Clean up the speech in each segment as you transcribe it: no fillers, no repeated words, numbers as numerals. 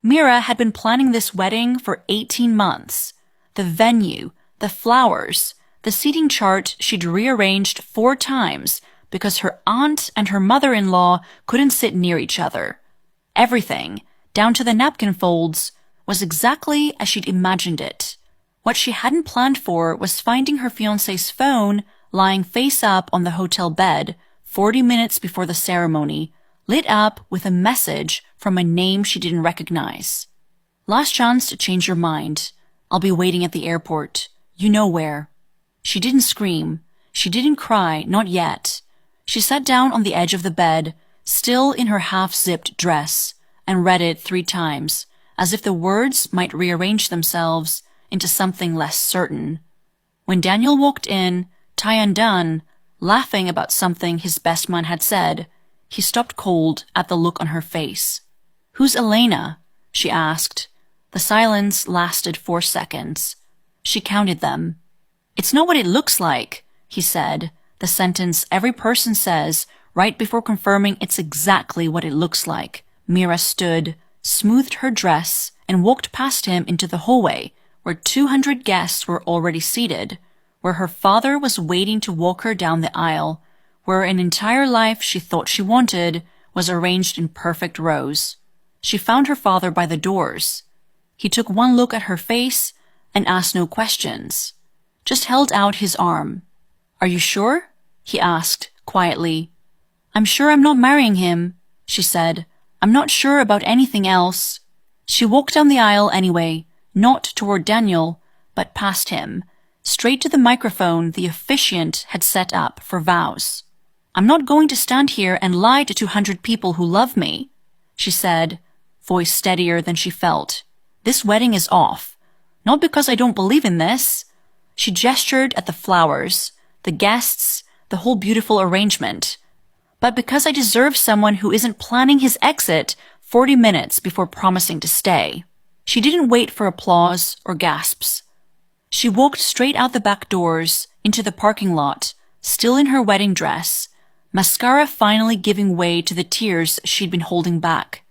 Mira had been planning this wedding for 18 months. The venue, the flowers, the seating chart she'd rearranged 4 times because her aunt and her mother-in-law couldn't sit near each other. Everything, down to the napkin folds, was exactly as she'd imagined it. What she hadn't planned for was finding her fiancé's phone lying face up on the hotel bed 40 minutes before the ceremony, lit up with a message from a name she didn't recognize. Last chance to change your mind. I'll be waiting at the airport. You know where. She didn't scream. She didn't cry, not yet. She sat down on the edge of the bed, still in her half-zipped dress, and read it 3 times, as if the words might rearrange themselves into something less certain. When Daniel walked in, tie undone, laughing about something his best man had said, he stopped cold at the look on her face. "Who's Elena?" she asked. The silence lasted 4 seconds. She counted them. "It's not what it looks like," he said, the sentence every person says right before confirming it's exactly what it looks like. Mira stood, smoothed her dress, and walked past him into the hallway, where 200 guests were already seated, where her father was waiting to walk her down the aisle, where an entire life she thought she wanted was arranged in perfect rows. She found her father by the doors. He took one look at her face and asked no questions, just held out his arm. "Are you sure?" he asked, quietly. "I'm sure I'm not marrying him," she said. "I'm not sure about anything else." She walked down the aisle anyway, not toward Daniel, but past him, straight to the microphone the officiant had set up for vows. "I'm not going to stand here and lie to 200 people who love me," she said, voice steadier than she felt. "This wedding is off. Not because I don't believe in this." She gestured at the flowers, the guests, the whole beautiful arrangement. "But because I deserve someone who isn't planning his exit 40 minutes before promising to stay." She didn't wait for applause or gasps. She walked straight out the back doors, into the parking lot, still in her wedding dress, mascara finally giving way to the tears she'd been holding back.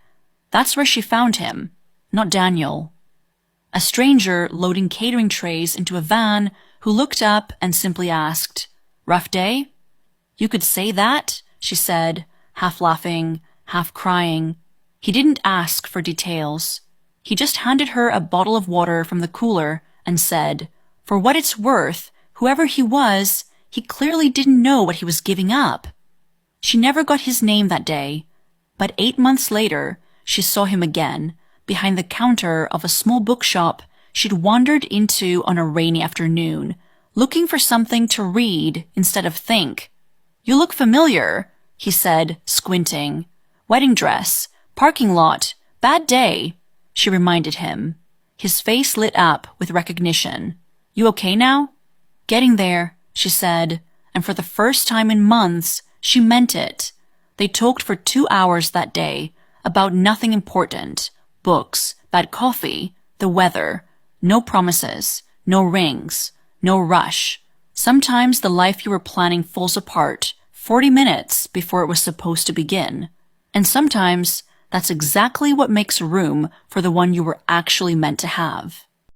That's where she found him, not Daniel. A stranger loading catering trays into a van who looked up and simply asked, "Rough day?" "You could say that," she said, half laughing, half crying. He didn't ask for details. He just handed her a bottle of water from the cooler and said, for what it's worth, whoever he was, he clearly didn't know what he was giving up. She never got his name that day, but 8 months later, she saw him again, behind the counter of a small bookshop she'd wandered into on a rainy afternoon, looking for something to read instead of think. "You look familiar," he said, squinting. "Wedding dress, parking lot, bad day," she reminded him. His face lit up with recognition. "You okay now?" "Getting there," she said, and for the first time in months, she meant it. They talked for 2 hours that day about nothing important. Books, bad coffee, the weather. No promises, no rings, no rush. Sometimes the life you were planning falls apart 40 minutes before it was supposed to begin. And sometimes that's exactly what makes room for the one you were actually meant to have.